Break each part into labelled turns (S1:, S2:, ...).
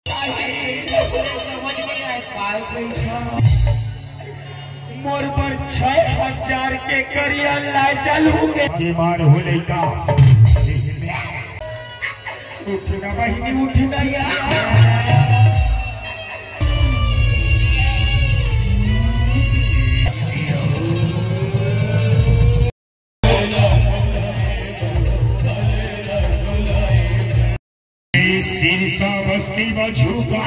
S1: समझ में आए मोर पर 6000 के करिया लाई चलूंगे
S2: के मार हो लेका
S1: उठना बहिनी उठना यार
S2: सिरसा बस्ती में झुका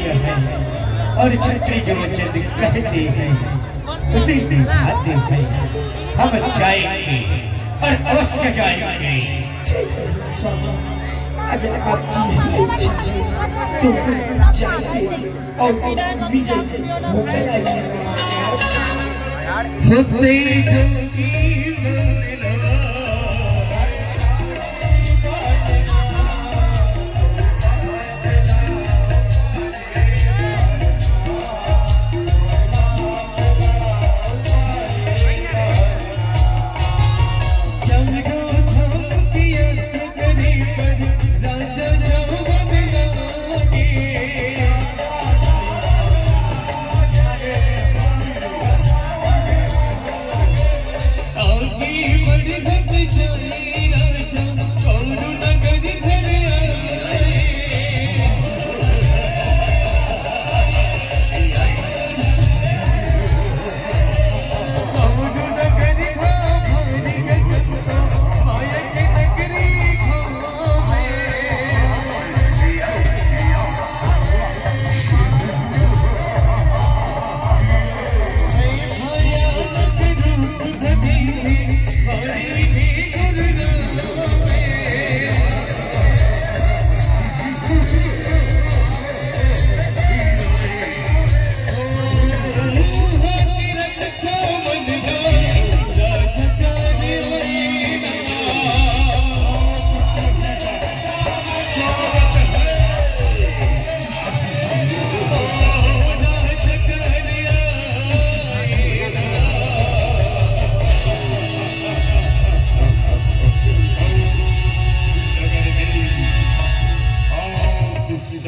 S1: और छत्री जो चंद कहते हैं उसी से आते हैं हम जाएंगे और अवश्य जाएंगे।
S3: अगर आपकी इच्छा है तो जाइए और विजय होकर आइए।
S1: Oh,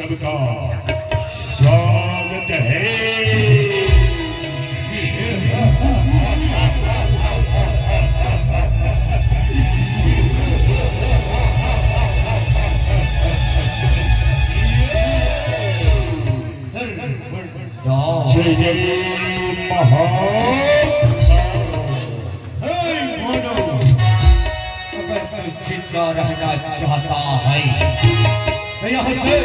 S2: सबका स्वागत है। जय जय
S1: जिंदा रहना चाहता है तो यहाँ से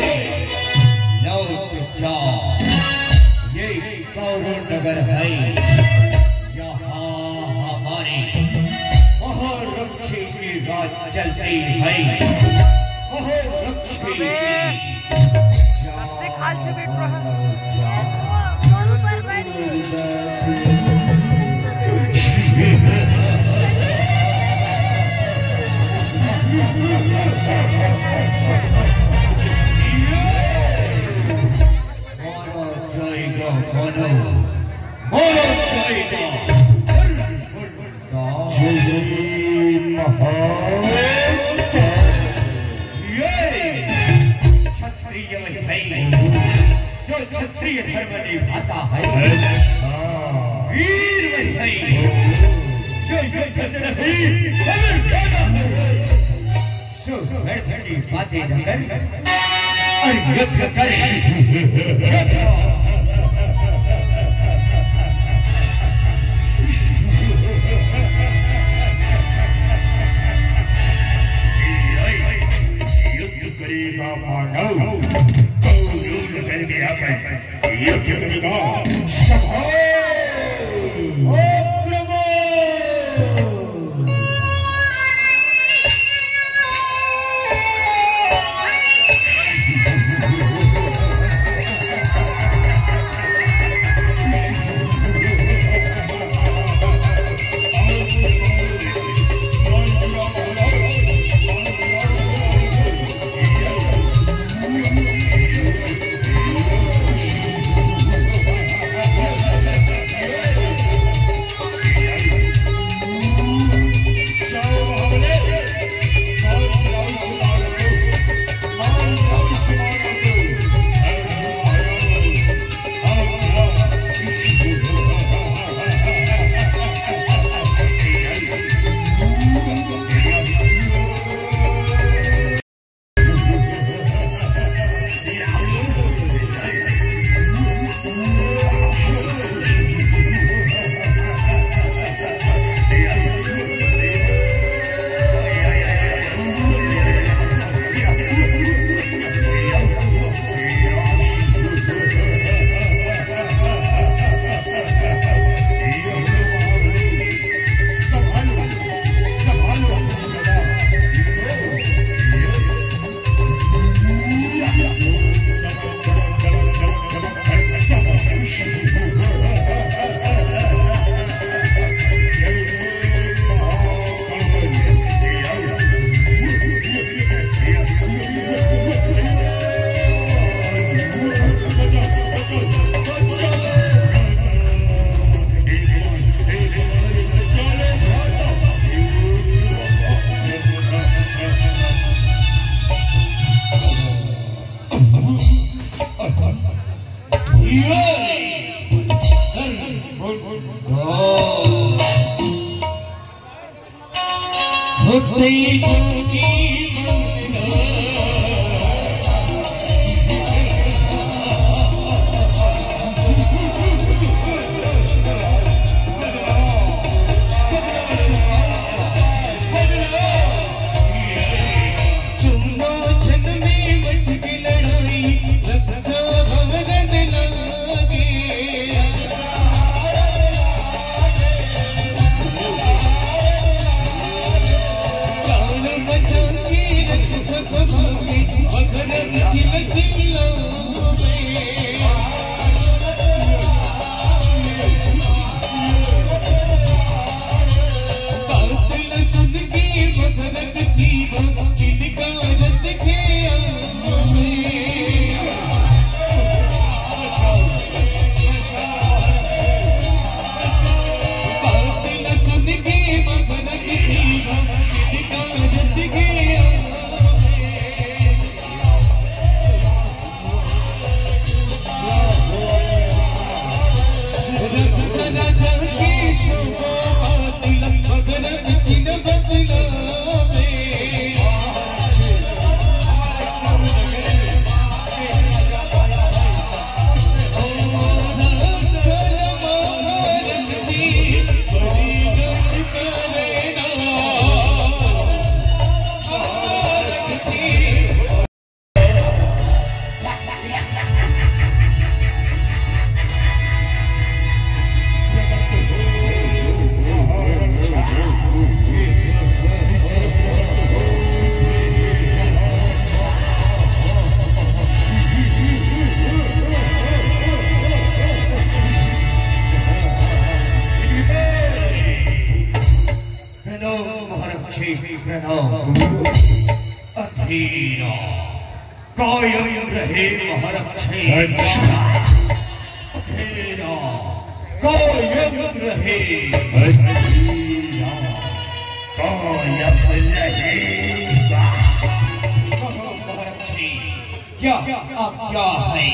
S1: लौट जा। ये कौरव नगर है, यहाँ हमारे महारक्षी की राज चलती है। महारक्षी क्षत्रिय धर्म निभाता है, वीर वही जो युद्ध से नहीं जो व्यर्थ की बातें न कर और युद्ध करे।
S2: युद्ध करेगा मानव, युद्ध करके आकर युद्ध करेगा
S1: कायम रहे महारक्षे तेरा कायम रहे
S2: कायम रहेगा।
S1: महारक्षे क्या आज्ञा है?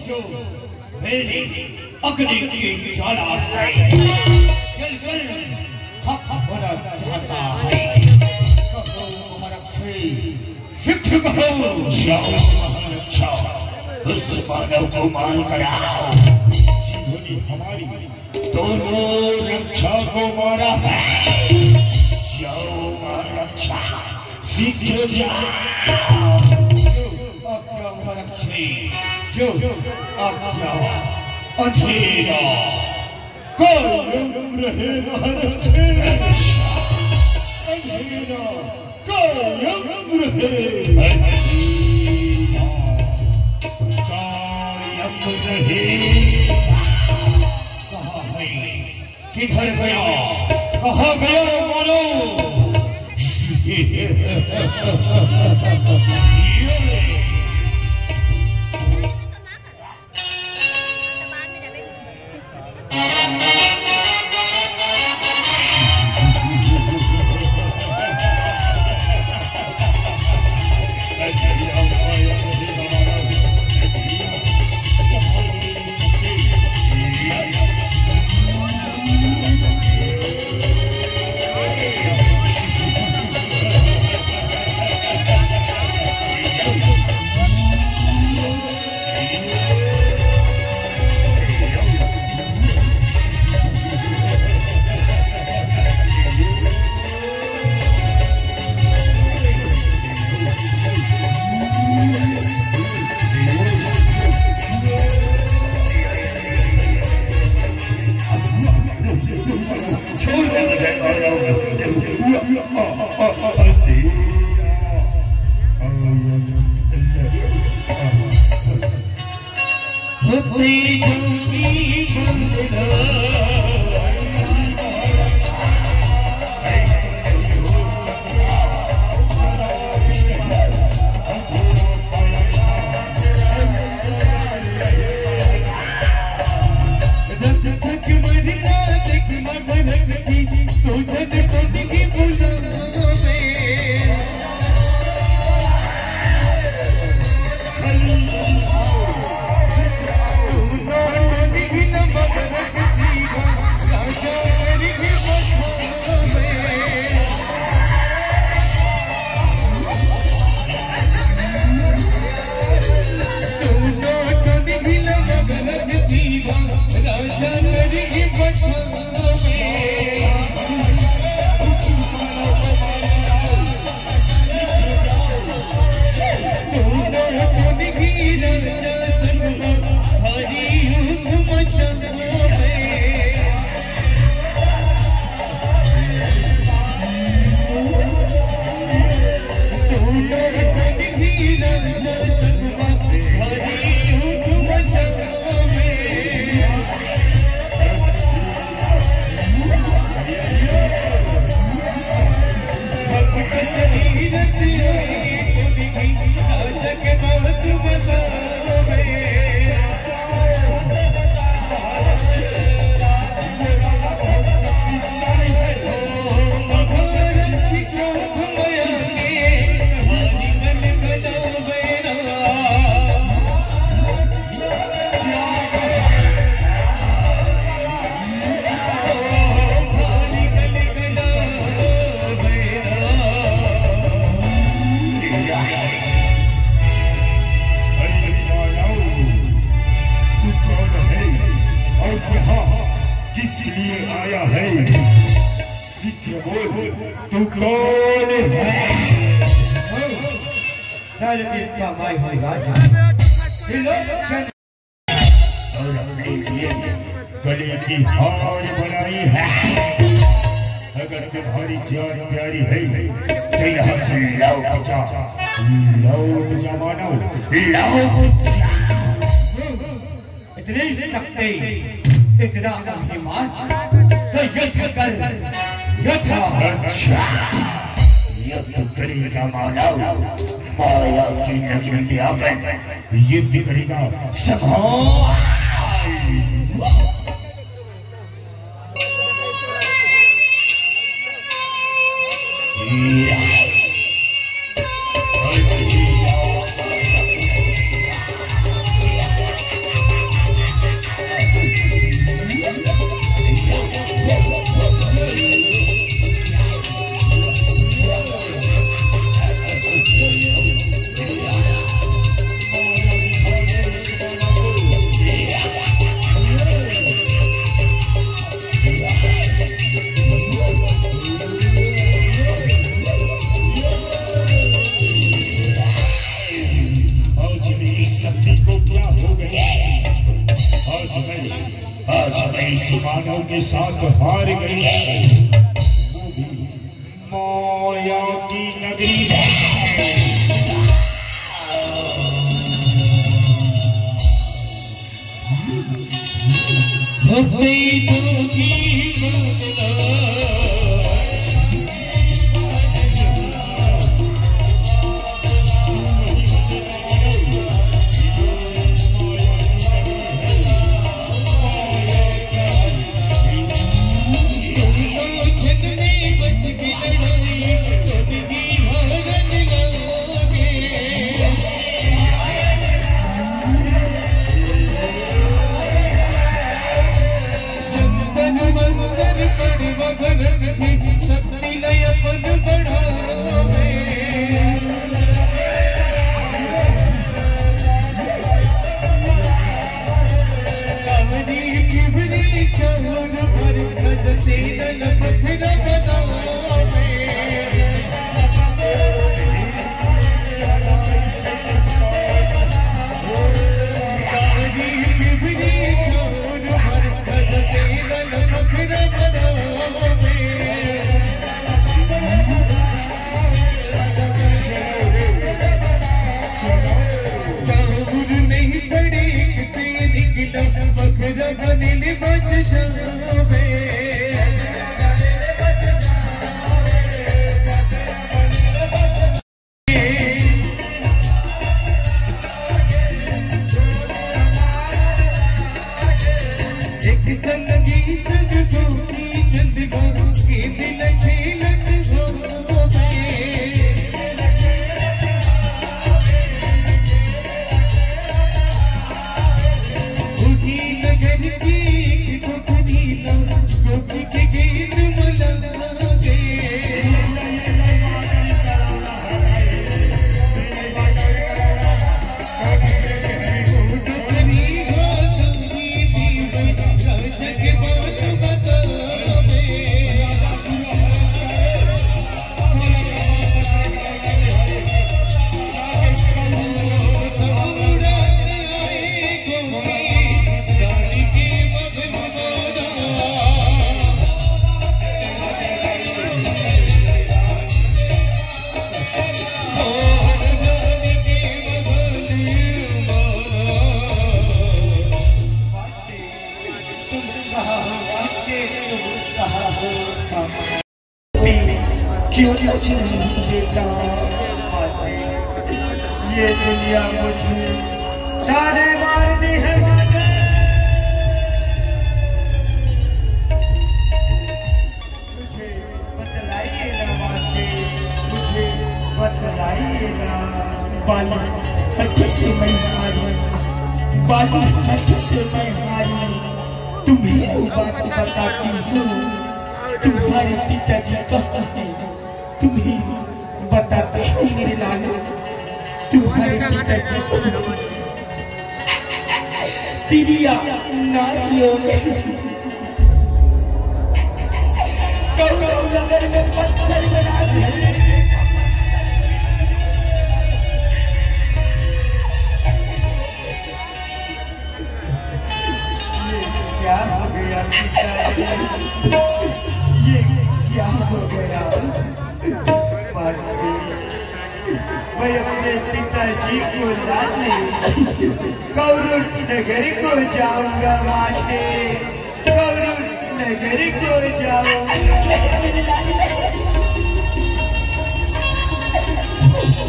S1: जो मेरे अग्नि की ज्वाला से जलकर हक होना चाहता है, महारक्षे शिक्ष करो।
S2: जाओ महारक्षा, उस मानव को मार कर आओ जिन्होंने हमारी दोनों रक्षा को मारा है। जाओ महारक्षा, शीघ्र जाओ।
S1: महारक्षे जो आज्ञा। अंधेरा
S2: कायम रहे महारक्षे,
S1: अंधेरा कायम रहे।
S2: कायम रहे।
S1: कहाँ है? किधर गया? कहाँ गया मानो?
S2: गले की हार बनाई है। अगर तुम्हारी जान प्यारी है तो यहाँ से लौट जा मानो, लौट जा।
S1: इतनी शक्ति, इतना अभिमान, तो युद्ध कर, युद्ध।
S2: अच्छा, युद्ध करेगा मानव। माया की नगरी में आकर युद्ध करेगा संभाल। मानव के साथ हार गई, वो भी माया की नगरी में।
S3: क्यों बेटा ये दुनिया मुझे तारे मारनी है मुझे बतलाइए ना माते, मुझे बतलाइए ना। बाली हट से मैं हारी, बाली हट से मैं हारी, तुम्हें वो बात बताती हूँ। तुम्हारे पिताजी कहाँ हैं तुम्हें बताते हैं मेरे लाले। तुम्हारे पिताजी तिरिया नारियों में कौरव नगर में पत्थर बना दिए। क्या हो गया पिताजी, ये क्या हो गया? मैं अपने पिताजी को लाने कौरव नगरी को जाऊंगा माते, कौरव नगरी को जाऊंगा।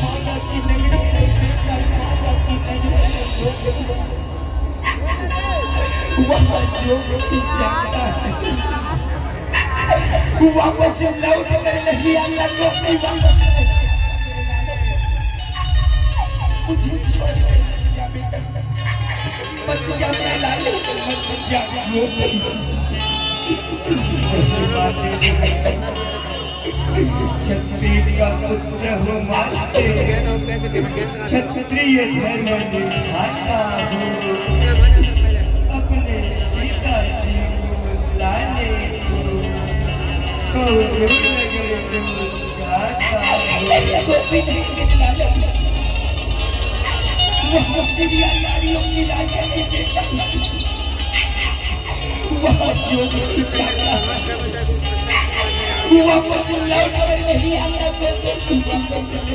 S3: माता की नगरी
S1: जाता है वापस लौट कर नहीं आना कोई वापस मुझे छोड़ जा बेटा मत जा लाले मत जा क्षत्रिय का पुत्र हो माते क्षत्रिय धर्म निभाता हूँ अपने पिताजी को लाने को कौरव नगर जाता हूँ नारियों की राजा की बेटा वहाँ जो जाता वापस लौट कर नहीं आता वापस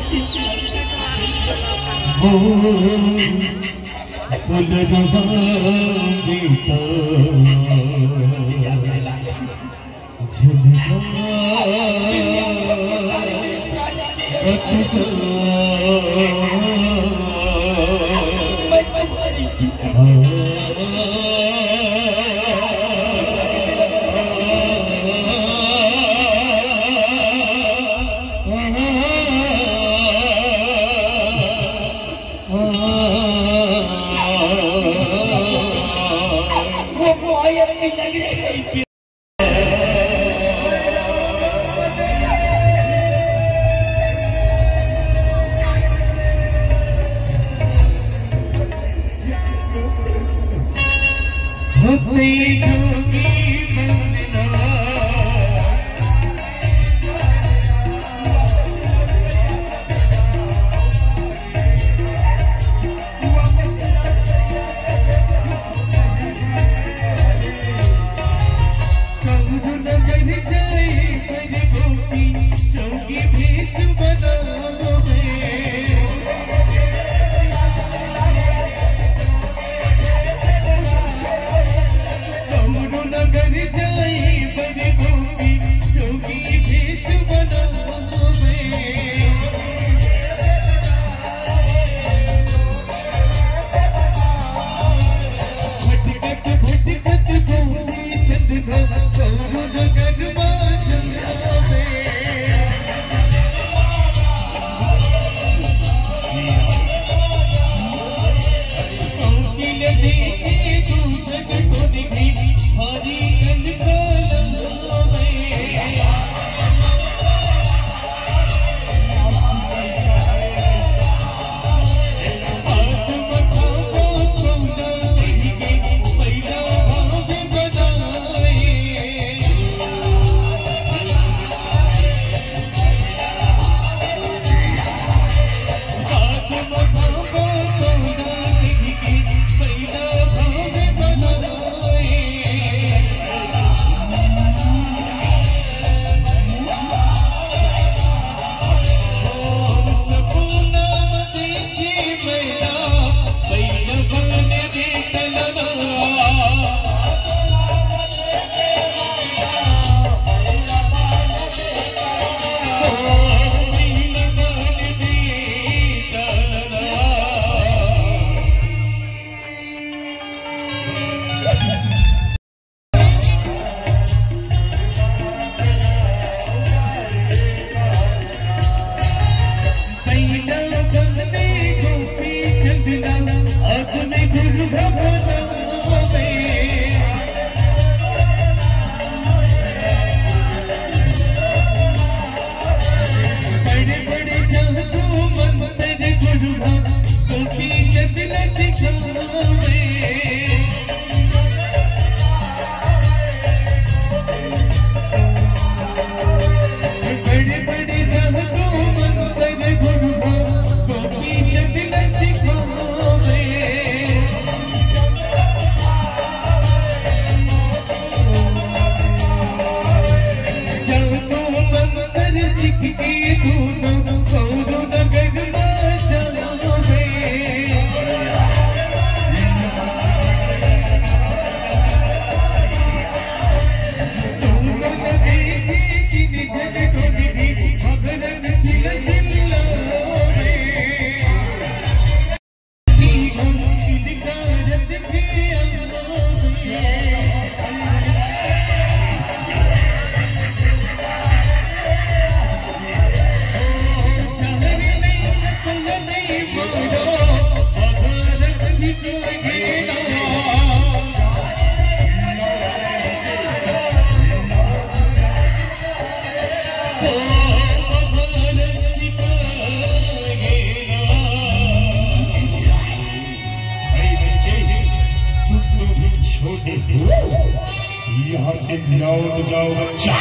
S2: यहाँ से लौट जाओ बच्चा,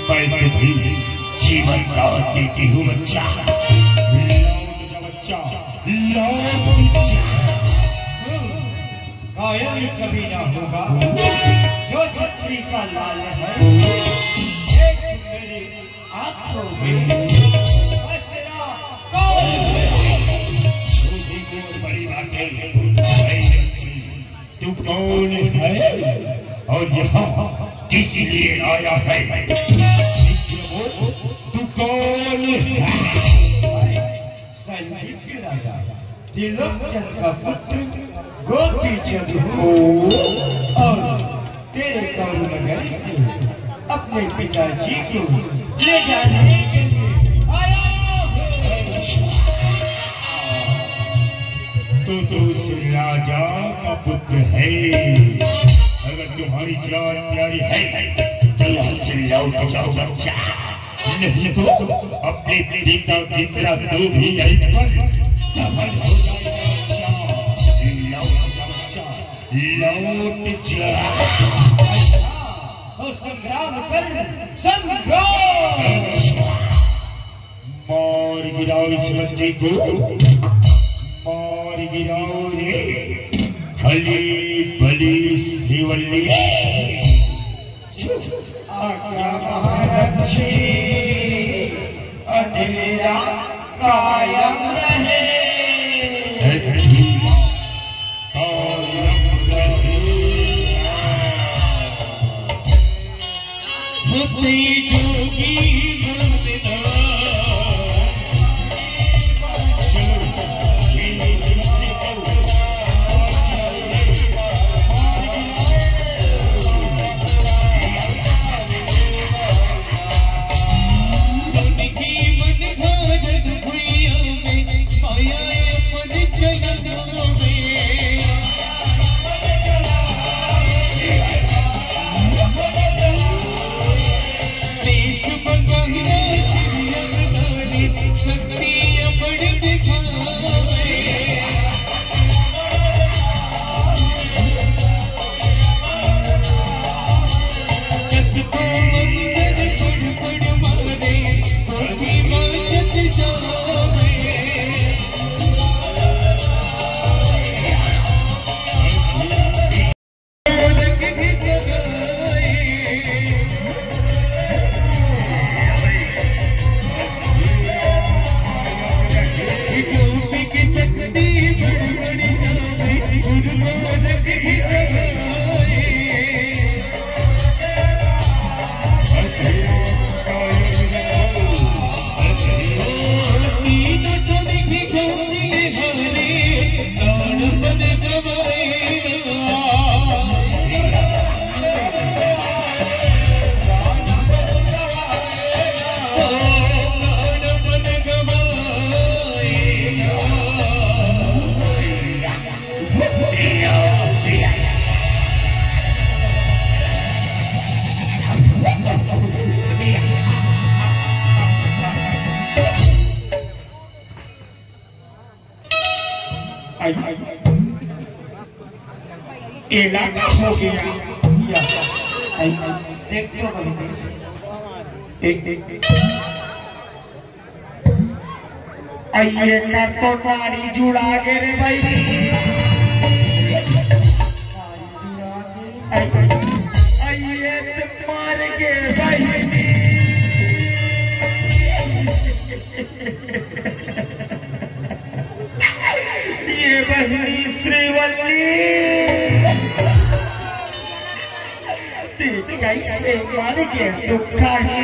S2: मैं तुम्हें जीवन दान देती हूँ बच्चा। लौट जा बच्चा, लौट जा।
S1: कायल कभी ना होगा जो छतरी का लाल है, एक मेरी आंखों में तेरा
S2: बड़ी बातें तू कौन है और यहाँ किस लिए आया है? तू कौन है?
S1: संदीप के राजा त्रिलोकचंद का पुत्र गोपी चंद हो और तेरे कौन नगरी से अपने पिताजी को ले जाने के लिए आया।
S2: तो उस राजा का पुत्र है। अगर तुम्हारी जान प्यारी है तो यहाँ से लौट जाओ बच्चा, नहीं तो अपने पिता की तरह तू भी यहीं पर दफन हो जाएगा बच्चा। लौट जा बच्चा, लौट जा।
S1: और संग्राम कर, संग्राम
S2: मार गिराओ इस बच्चे को, मार गिराओ रे भली भली शिवल्ली।
S1: आज्ञा महारक्षी अंधेरा कायम रहे।
S3: इलाका हो गया।
S1: देखो
S3: आइए कर तो नारी जुड़ा के रे भाई, आइए तो मार के भाई। ये बहनी श्रीवल्ली कैसे मार के दुखा ही।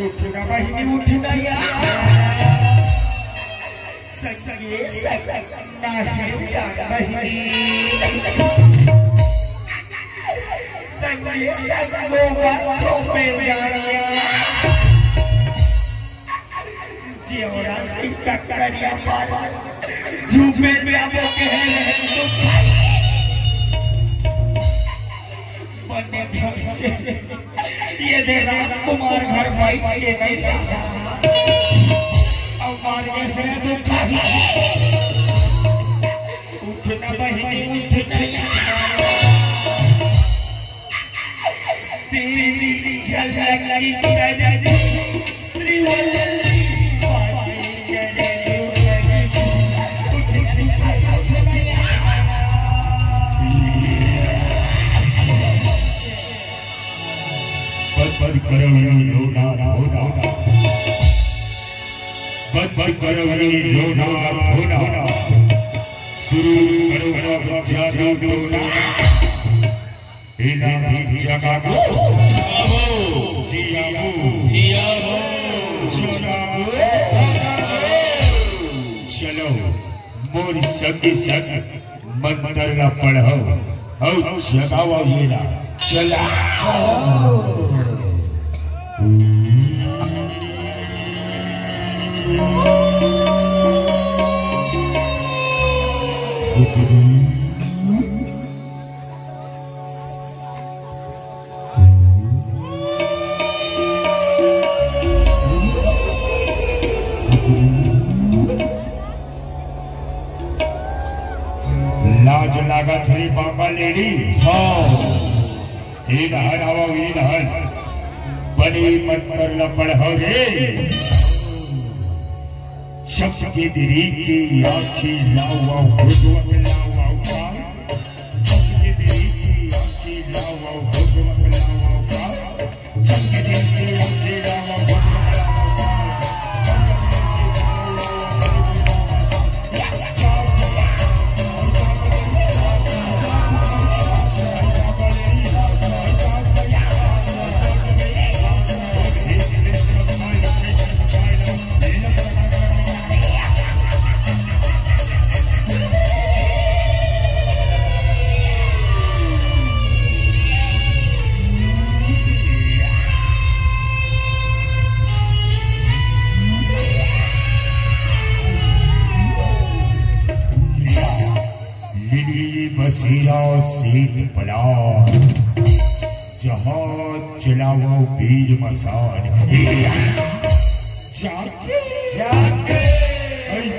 S3: उठना बहनी उठना यार, सगे सकना है जान बहनी, सगे सगो बातों पे जानिया। जियोरा सिक्का करिया पार झूमे में आप कह रहे बने ढंग से ये दे राम कुमार घर भाई के नहीं और मार के सरे दुखा। उठना बहनी उठना। लगी सजनी श्रीवल्ली
S2: बद करवरी लोना होना बद करवरी लोना होना शुरू करो बच्चा लोना इना भी जगा को जियाबो चलो मोर सगी सग मंत्र न पढ़ो औ जगाओ ये ना चला लाज लागा थी बाबा लेडी हाँ इधर आओ इधर बड़ी मंत्र न पढ़ो रे सबके दिरी की आँखी लाओ आओ भगवत लाओ आओ का सबके दिरी की आँखी लाओ आओ भगवत लाओ आओ का सबके दिरी की आँखी लाओ आओ बसीरा सीत पला जहाँ चलाओ वीर मसान जाके जाके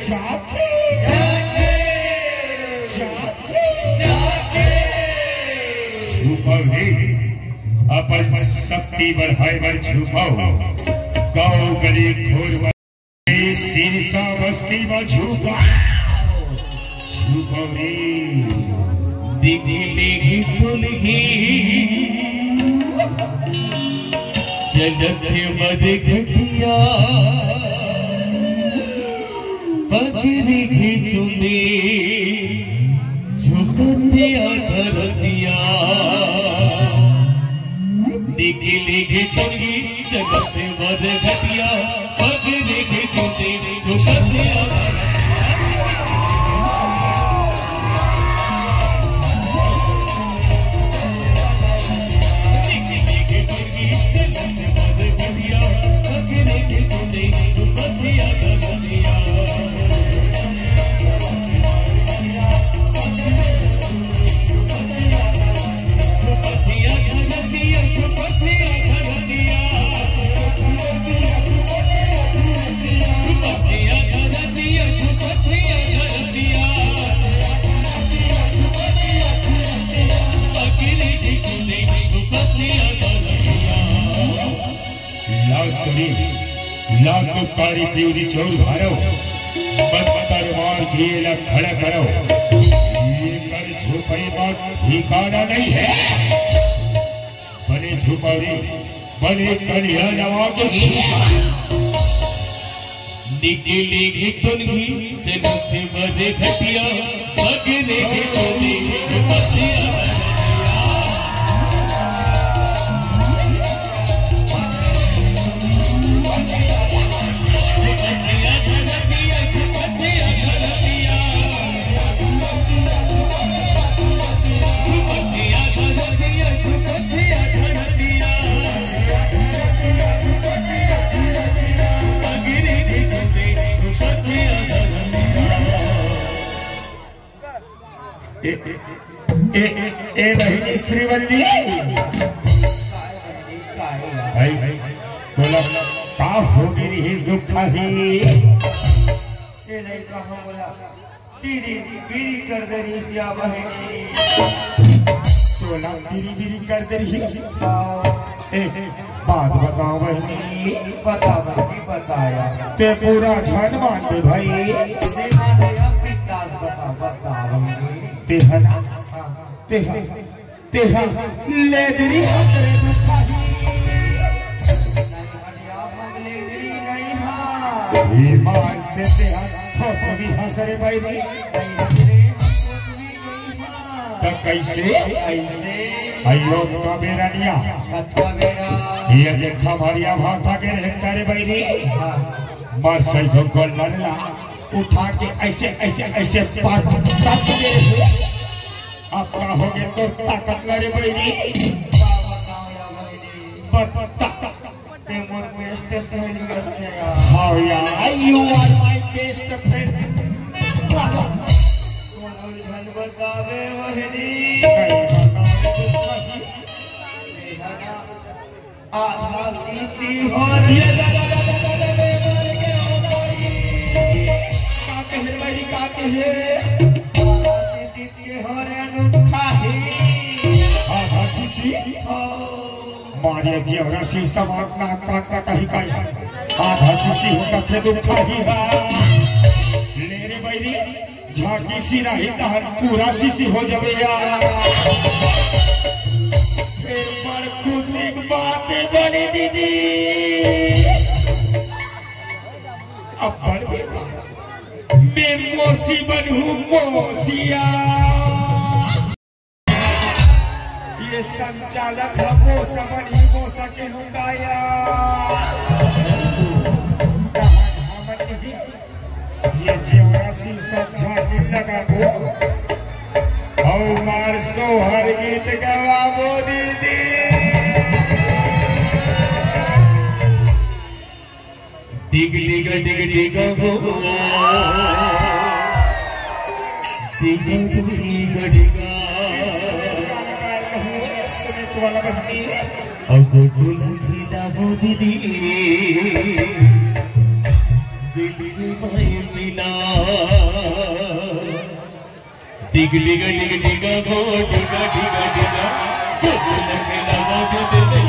S2: जाके जाके जाके छुपाओ अपन शक्ति बढ़ाए बर छुपाओ गाँव गली खोर शीर्षा बस्ती में छुपाओ छुपाओ दिखी दुल्ही चलते मद घटिया पगड़ी खिचुनी झुकतिया धरतिया दिखी दुल्ही चलते मद घटिया पगड़ी खिचुनी झुकतिया लाखों कारी प्यूरी चोर भरो बदतर मार घेला खड़ा करो ये कर छुपाई बात ठिकाना नहीं है बने छुपाई बने कन्या नवा को निकलेगी तुलगी चलते बड़े घटिया बगने के चोरी बसिया ए बहिनी श्रीवल्ली भाई बोला का हो गई इस दुखा ही
S1: ये नहीं कहा बोला तेरी बीरी कर दे रही या बहिनी
S2: बोला तेरी बीरी कर दे रही बात बताओ बहनी।
S1: बता बहनी बताया
S2: ते पूरा झन मान दे भाई।
S1: पितास बता बहनी।
S2: तेहा लेदरी हसरे दुखाही ईमान से तेहा थोथ भी हसरे भाई दी। तो कैसे अयो का बेरा निया ये देखा मारिया भाता के रहता रे भाई दी। मार सही को लड़ला उठा के ऐसे ऐसे ऐसे पाट दे रहे। अब क्या हो गया तो ताकत लड़े बहनी। हाँ यार you are my best friend।
S1: बतावे बहनी आधा सीसी हो रही
S2: मारे जेवरा सी समाज ना काटा कहीं कहीं आधा सीसी होता थे दुखा ही ले रे बैरी झांकी सी नहीं तहर पूरा सीसी हो जावे यार। फिर बड़ खुशी की बातें बनी दीदी। अब बढ़ गया मैं मोसी बनूं मोसिया। ये संचालक मोसा बनी मोसा के लुटाया। ये जेवरासी सब झांकी लगा को और मार सोहर गीत गवाबो दीदी।
S3: डिग डिग डिग डिग गो डिग डिग डिग
S2: वाला बहनी
S3: और गोकुल खिला वो दीदी दिल में मिला। डिग डिग डिग डिग गो डिग डिग डिग गोकुल खिला वो दीदी।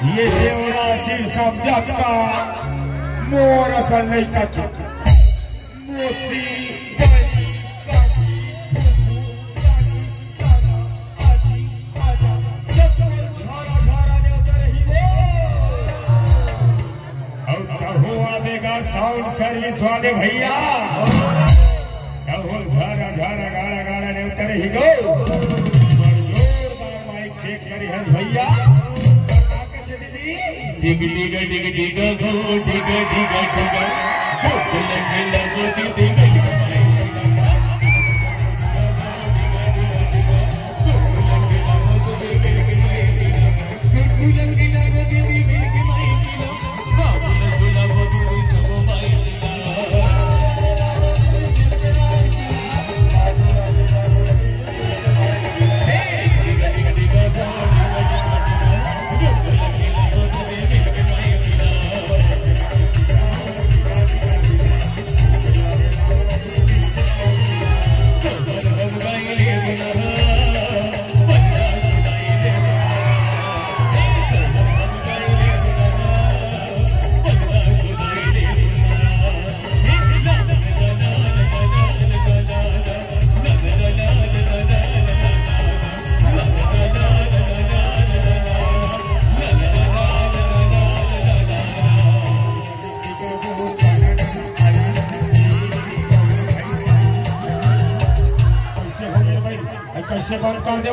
S2: ये देवरासी सब जगता मोर असल नहीं करता मोसी साउंड सर्विस वाले भैया झारा झारा गाड़ा गाड़ा ने उतर ही गो जोरदार माइक सेट करी है भैया।
S3: डिग डिग डिग डिग गो डिग डिग डिग गोकुल खिला वो दीदी। कैसे बंद कर दे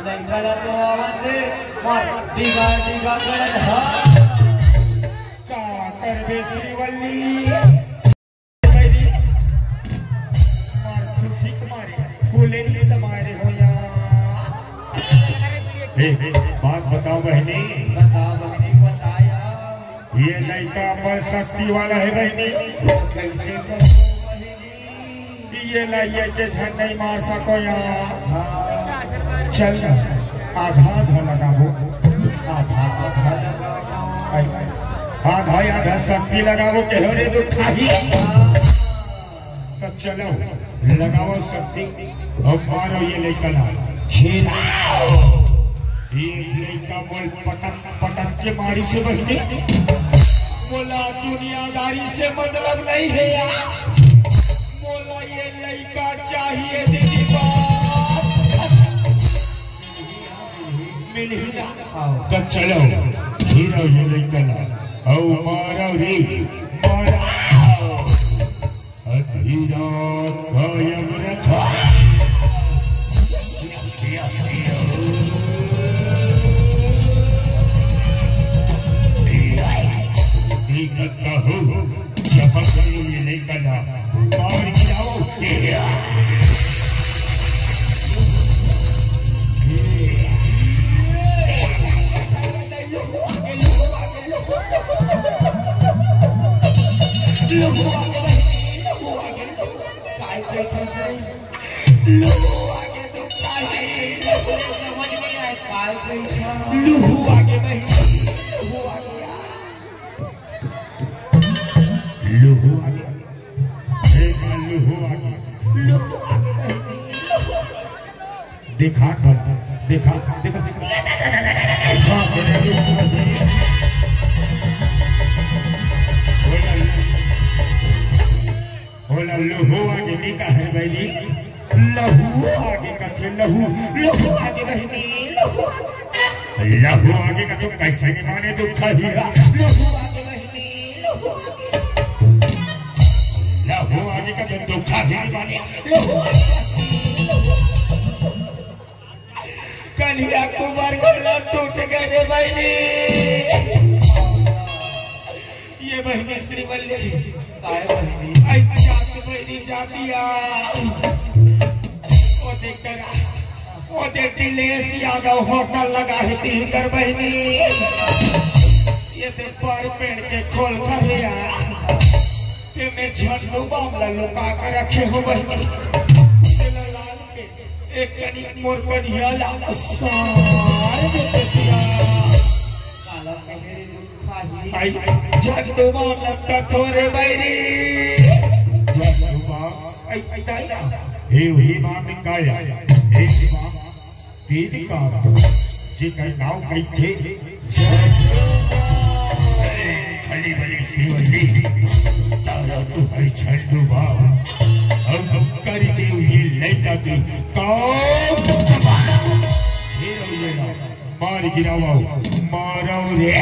S1: लड़का तो आवाज दे मार डिगा डिगा गलत हा का कर बे श्रीवल्ली मेरी मार खुशी कुमारी फूले नहीं समारे हो यार।
S2: बात बताओ बहनी,
S1: बता बहनी बताया
S2: ये लड़का पर शक्ति वाला है बहनी,
S1: कैसे करो
S2: ये लाइए के झंड नहीं मार सको यार।
S1: चल
S2: आधा आधा लगाओ,
S1: आधा आधा लगाओ
S2: आधा आधा शक्ति लगाओ के हो रे दुखा ही। तो चलो लगाओ शक्ति और मारो ये लड़का खेलाओ। ये लड़का बोल पटक पटक के मारी से बहनी बोला दुनियादारी से मतलब नहीं है यार। बोला ये लड़का चाहिए दीदी मिल ही ना। तो चलो हीरो ये लड़का औ मारो रे मारो हीरो कायम रखो। चपक ये लड़का और गिराओ देखा देखा देखा बोला लहू आगे निका है बहनी, लहू आगे का थे लहू लहू आगे बहनी लहू आगे का तो कैसे नहीं माने दुखा ही लहू आगे बहनी लहू आगे का तो दुखा ही माने लहू कन्हैया कुमार गला टूट गए बहनी। ये बहनी श्रीवल्ली बहनी जातिया ओ दे दिलेश यादव होटल लगा है तीकर बहनी। ये दे पर पेड़ के खोल खहिया के मैं झंडू बामला लुका कर रखे हो बहनी। एक कनी मोर कन्हैया लाल सार बेसिया काला मेरे दुखाही आई झंडू बामला का थोरे बहनी झंडू बाम आई ताई हे मां काया हे मां तीन का जी का नाम कई थे खली बली श्रीवल्ली तारा तू है झंडू बाम हम कर दे ये लड़का की कौन मार गिराओ मारो रे।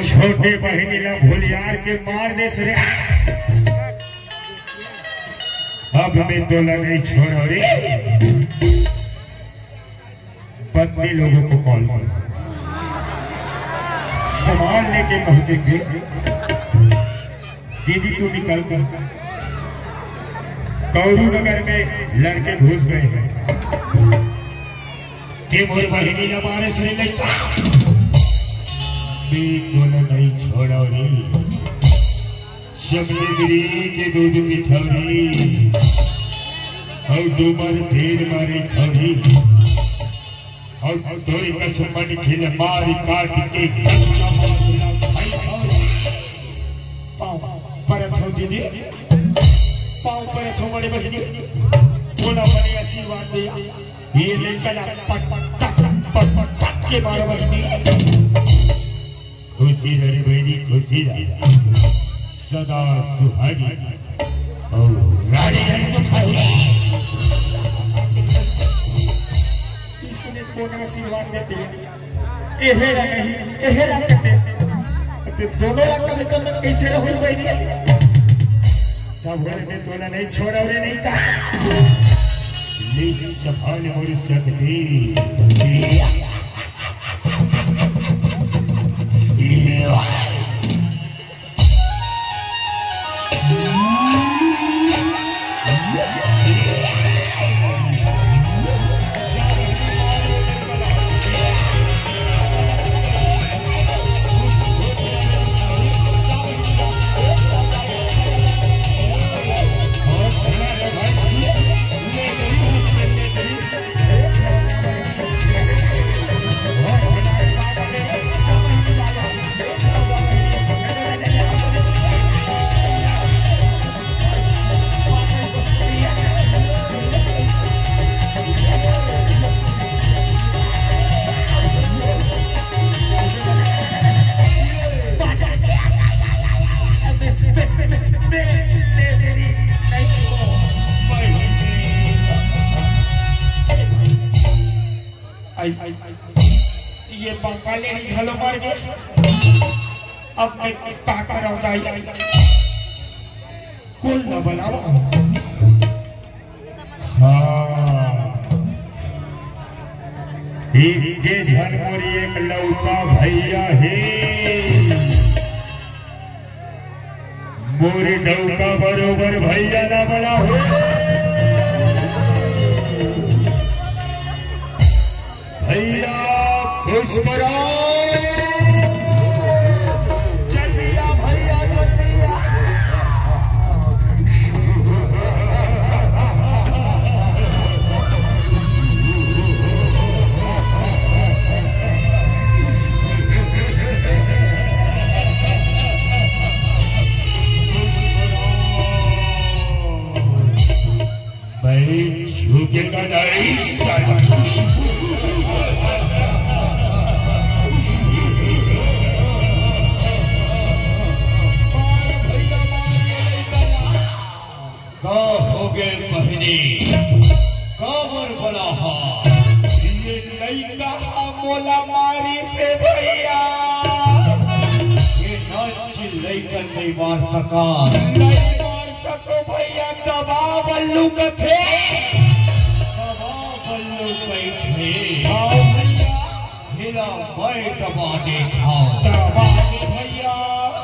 S2: छोटे बहनी ला भूलियार के मार दे रे। अब मैं तोला नहीं छोड़ो रे। पत्नी लोगों को कॉल करो, सामान लेके पहुंचेंगे। दीदी तू निकल कर कौरू नगर में लड़के घुस गए हैं कि मोर बहिनी न मारे से लेता दोनों नहीं छोड़ा रे शबनगिरी के दूध मिठौरी और डूमर ढेर मारे खौरी और थोड़ी कसमन खिल मारी काट के कच्चा मसला खाई पाँव परत हो दीदी पाँव परत हो बड़े बहिनी थोड़ा बड़े आशीर्वाद दिया ये लेकर पट पट पट के मारो बहिनी खुशी रे बहिनी खुशी सदा सुहागी और रानी रंग उठाई इसने कौन आशीर्वाद देते हैं एहेरा नहीं एहेरा करने से तो दोनों रंग लेकर मैं कैसे रहूं बहिनी तब घर में तोला नहीं छोड़ा और नहीं था ले सफल मोर सकती ये बंगाली घलो मार गए अब मैं पाकर आऊंगा कुल न बनाओ हाँ एक झनमुरी एक लौका भैया है मोरी नौका बरोबर भैया ना बड़ा हो भैया पुष्पराज चलिया भैया चलिया भाई झुकेगा नहीं साला
S3: काबर बड़ा
S2: ये लड़का मोला मारी से भैया
S3: ये नाच लैकन नहीं मार सका
S2: नहीं मार सको भैया दबा बल्लू कथे
S3: दबा बल्लू बैठे
S2: आओ भैया
S3: हिला मैं दबा दे खाओ
S2: दबा दे भैया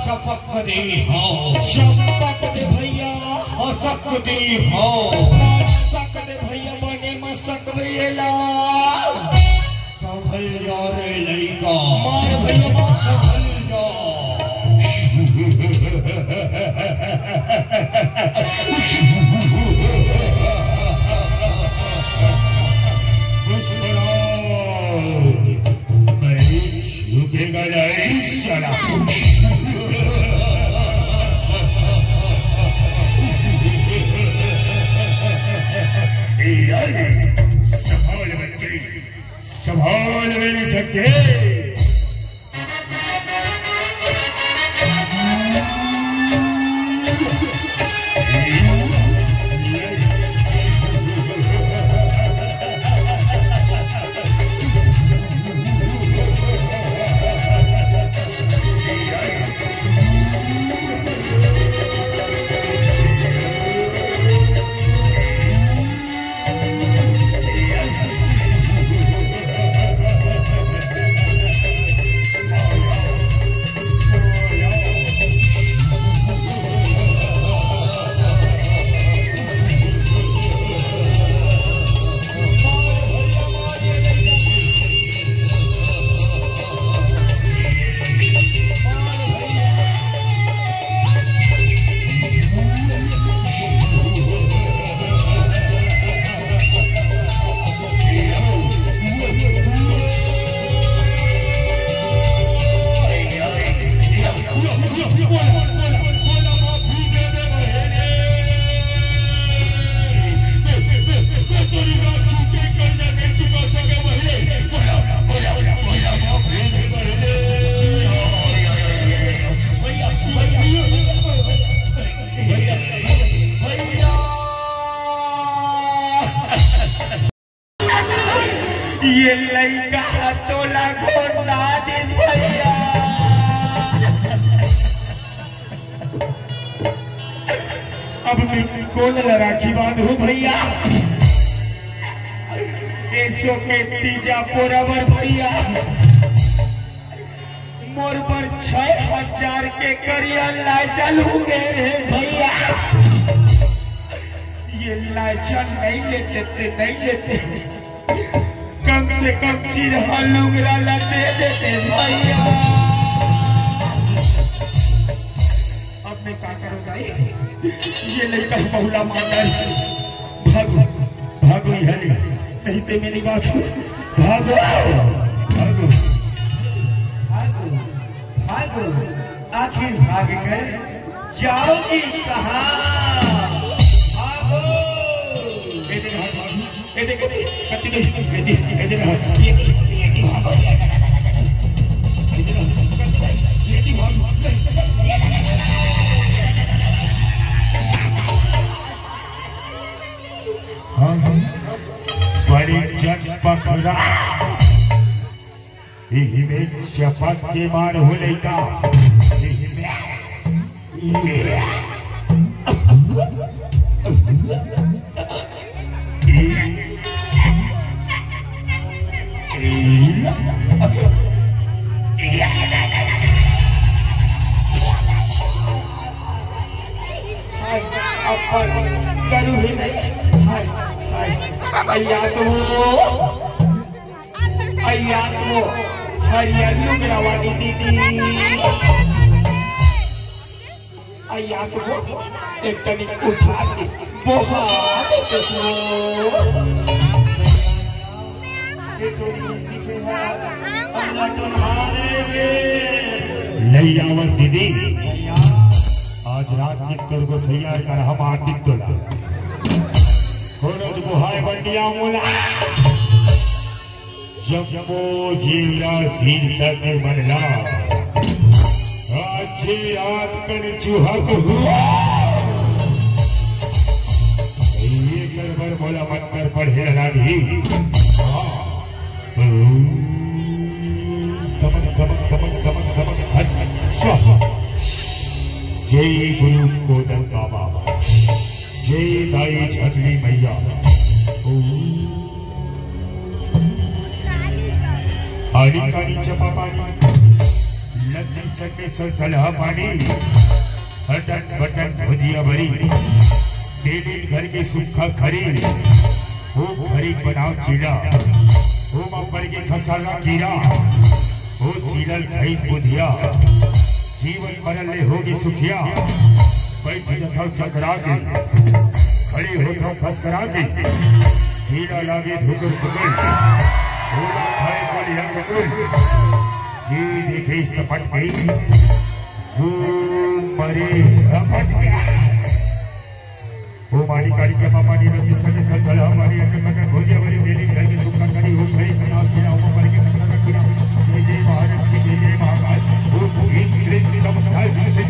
S3: शपक दे हाँ
S2: शपक दे भैया
S3: असक दे हाँ
S2: सक दे भैया बने मसक भैया
S3: संभल जा रे लड़का
S2: मार भैया मार
S3: संभल जा
S2: मैं झुकेगा नहीं साला संभाल बच्चे संभाल मेरे सच्चे
S1: लइका तोला घोड़ा दिस भैया। अब मैं कौन राखी बांधू भैया? ऐसो के तीजा पोरावर भैया मोर पर 6000 के करिया लाइचन हो गए रे भैया। ये लाइचन नहीं लेते कम से कम चिरहा लुंगरा ला दे देते भैया। अब मैं क्या करूँगा? ये लड़का बहुला माता भागो भागो यहाँ नहीं तो मेरी बात भागो भागो भागो भागो। आखिर भाग कर जाओगी कहाँ? भागो।
S2: बड़ी पखरा में चपक के मार हो लेगा।
S1: करू ही नहीं। हरियाणा ग्रावानी दीदी एक तनिक उठा के बहुत
S2: नहीं आवस दीदी। आज रात में तोर को सैयार कर हम आर्थिक तोला खोज बुहाय बंडिया मोला जम्मो जीवरा शीर्षक बनला अच्छी रात कर चूहा को हुआ ये गड़बड़ बोला मत कर पढ़े लगा दी। जय गुरु कोदल बाबा, जय दाई झटली मैया। आड़ी कानी चपा पानी लद्दी सके सलसला पानी हटन बटन भुजिया भरी डेली घर के सुखा खरी वो खरी बनाओ चीला वो मपर के खसाला कीड़ा वो चीलल खई बुधिया जीवन मरल ले होगी सुखिया। बैठ जाओ चकरा के खड़ी हो जाओ खसकरा के कीड़ा लागे धुकुर धुकुर भोला खाए वाली रंग जी देखे सपट गई वो मरे रपट गया। वो माली काली चपा पानी में सके सलसला हमारी अटक मटक भुजिया भरी मेली घर की सुखा करी हो खरी बनाओ चीला हो पर के खसरा कीड़ा जय जय महाराज की जय जय महाकाल वो इंद्र चमत्कार से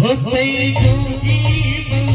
S3: होते जोगी